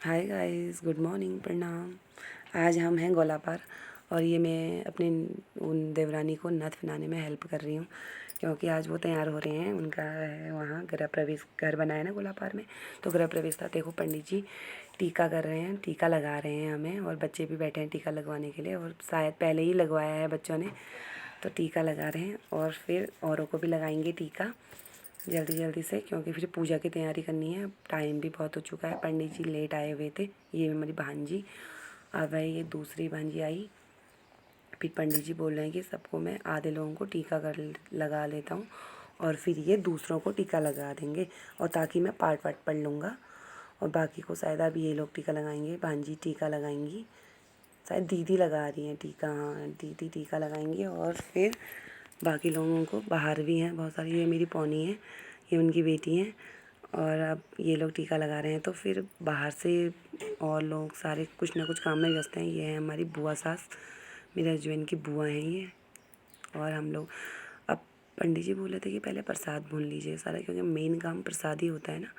Hi guys, good morning, प्रणाम। आज हम हैं गोलापार और ये मैं अपने उन देवरानी को नथ बनाने में हेल्प कर रही हूँ क्योंकि आज वो तैयार हो रहे हैं। उनका है वहाँ गृह प्रवेश, घर बनाया ना गोलापार में, तो गृह प्रवेश था। देखो पंडित जी टीका कर रहे हैं, टीका लगा रहे हैं हमें, और बच्चे भी बैठे हैं टीका लगवाने के लिए, और शायद पहले ही लगवाया है बच्चों ने, तो टीका लगा रहे हैं और फिर औरों को भी लगाएंगे टीका जल्दी जल्दी से, क्योंकि फिर पूजा की तैयारी करनी है। टाइम भी बहुत हो चुका है। पंडित जी लेट आए हुए थे। ये हमारी भांजी, अब है ये दूसरी भांजी आई। फिर पंडित जी बोल रहे हैं कि सबको मैं आधे लोगों को टीका कर लगा लेता हूँ और फिर ये दूसरों को टीका लगा देंगे, और ताकि मैं पार्ट वार्ट पढ़ लूँगा, और बाकी को शायद अब ये लोग टीका लगाएंगे। भांजी टीका लगाएंगी, शायद दीदी लगा रही हैं टीका, हाँ दीदी टीका लगाएंगी, और फिर बाकी लोगों को बाहर भी हैं बहुत सारी। ये मेरी पौनी है, ये उनकी बेटी हैं, और अब ये लोग टीका लगा रहे हैं, तो फिर बाहर से और लोग सारे कुछ ना कुछ काम में व्यस्त हैं। ये है हमारी बुआ सास, मेरे हस्बैंड की बुआ हैं ये, और हम लोग अब पंडित जी बोले थे कि पहले प्रसाद भून लीजिए सारा, क्योंकि मेन काम प्रसाद ही होता है ना,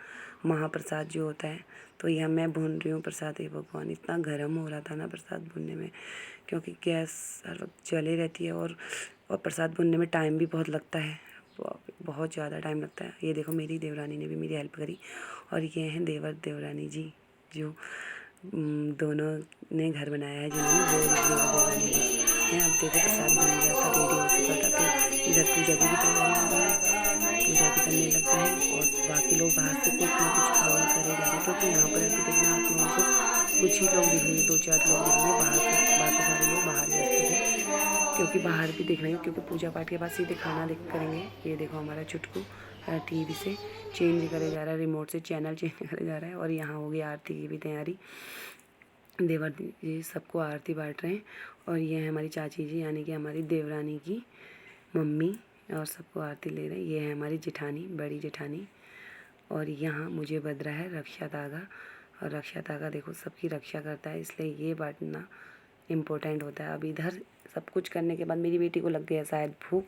महाप्रसाद जो होता है। तो यह मैं भून रही हूँ प्रसाद। हे भगवान, इतना गर्म हो रहा था ना प्रसाद भूनने में, क्योंकि गैस हर वक्त जले रहती है, और प्रसाद भूनने में टाइम भी बहुत लगता है, बहुत ज़्यादा टाइम लगता है। ये देखो मेरी देवरानी ने भी मेरी हेल्प करी, और ये हैं देवर देवरानी जी, जो दोनों ने घर बनाया है, जिन्होंने वो देवर देवरानी हैं। अब देखो प्रसाद बन गया था, रेडी हो चुका था, तो इधर पूजा की भी तैयारी हो रही है, पूजा भी करने लग गए हैं, और बाकी लोग बाहर से कुछ ना कुछ काम करे जा रहे हैं, क्योंकि यहाँ पर अभी देखना आप लोगों को कुछ ही लोग दिखेंगे, 2-4 लोग दिखेंगे बाहर से, बाकी सारे लोग बाहर व्यस्त थे, क्योंकि बाहर भी देखना है, क्योंकि पूजा पाठ के बाद सीधे खाना देख करेंगे। ये देखो हमारा चुटकू टीवी से चेंज करे जा रहा है, रिमोट से चैनल चेंज करे जा रहा है, और यहाँ होगी आरती की भी तैयारी। देवर जी सबको आरती बांट रहे हैं, और ये है हमारी चाची जी, यानी कि हमारी देवरानी की मम्मी, और सबको आरती ले रहे हैं। ये है हमारी जेठानी, बड़ी जेठानी, और यहाँ मुझे बंध रहा है रक्षा धागा, और रक्षा धागा देखो सबकी रक्षा करता है, इसलिए ये बांटना इम्पोर्टेंट होता है। अब इधर सब कुछ करने के बाद मेरी बेटी को लग गया शायद भूख,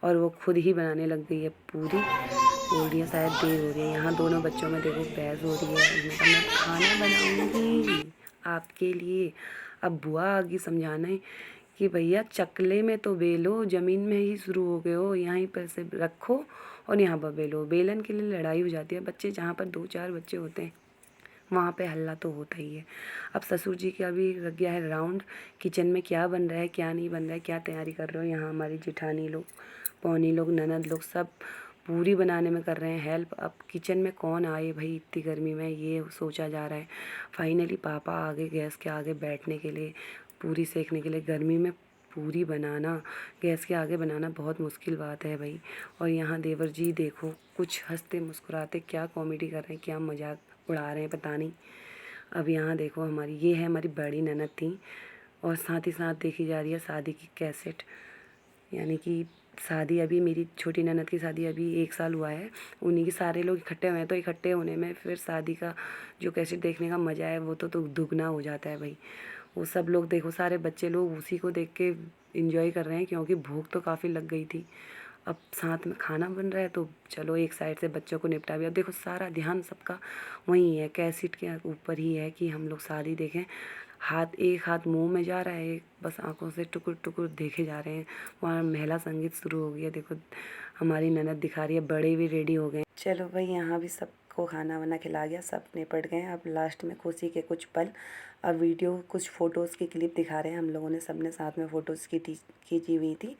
और वो खुद ही बनाने लग गई है पूरी। बोल रही है शायद देर हो रही है। यहाँ दोनों बच्चों में देखो बहस हो रही है। उसने कहा मैं खाना बनाऊँगी आपके लिए। अब बुआ आ गई समझाने कि भैया चकले में तो बेलो, ज़मीन में ही शुरू हो गए हो, यहीं पर से रखो और यहाँ पर बेलो। बेलन के लिए लड़ाई हो जाती है। बच्चे जहाँ पर 2-4 बच्चे होते हैं वहाँ पे हल्ला तो होता ही है। अब ससुर जी का भी लग गया है राउंड, किचन में क्या बन रहा है क्या नहीं बन रहा है, क्या तैयारी कर रहे हो। यहाँ हमारी जेठानी लोग, पौनी लोग, ननद लोग सब पूरी बनाने में कर रहे हैं हेल्प। अब किचन में कौन आए भाई इतनी गर्मी में, ये सोचा जा रहा है। फाइनली पापा आगे गैस के आगे बैठने के लिए, पूरी सेकने के लिए। गर्मी में पूरी बनाना, गैस के आगे बनाना बहुत मुश्किल बात है भाई। और यहाँ देवर जी देखो कुछ हंसते मुस्कुराते क्या कॉमेडी कर रहे हैं, क्या मजाक उड़ा रहे हैं पता नहीं। अब यहाँ देखो हमारी, ये है हमारी बड़ी ननद थी, और साथ ही साथ देखी जा रही है शादी की कैसेट, यानी कि शादी अभी मेरी छोटी ननद की शादी अभी 1 साल हुआ है, उन्हीं के सारे लोग इकट्ठे हुए हैं, तो इकट्ठे होने में फिर शादी का जो कैसेट देखने का मज़ा है वो तो दुगना हो जाता है भाई। वो सब लोग देखो, सारे बच्चे लोग उसी को देख के इंजॉय कर रहे हैं, क्योंकि भूख तो काफ़ी लग गई थी। अब साथ में खाना बन रहा है, तो चलो एक साइड से बच्चों को निपटा भी। अब देखो सारा ध्यान सबका वहीं है, कैसेट के ऊपर ही है कि हम लोग शादी देखें। एक हाथ मुंह में जा रहा है, एक बस आंखों से टुकुर टुकुर देखे जा रहे हैं। वहाँ महिला संगीत शुरू हो गया, देखो हमारी ननद दिखा रही है, बड़े भी रेडी हो गए। चलो भाई यहाँ भी सबको खाना वाना खिला गया, सब निपट गए। अब लास्ट में खुशी के कुछ पल, अब वीडियो कुछ फ़ोटोज़ की क्लिप दिखा रहे हैं। हम लोगों ने सबने साथ में फ़ोटोज़ खींची हुई थी।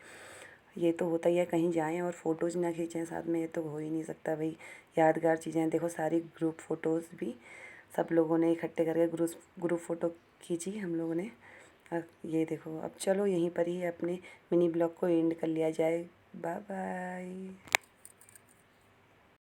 ये तो होता ही है, कहीं जाएं और फ़ोटोज़ ना खींचें साथ में, ये तो हो ही नहीं सकता भाई। यादगार चीज़ें देखो, सारी ग्रुप फ़ोटोज़ भी सब लोगों ने इकट्ठे करके ग्रुप फ़ोटो खींची हम लोगों ने। ये देखो, अब चलो यहीं पर ही अपने मिनी ब्लॉग को एंड कर लिया जाए। Bye bye.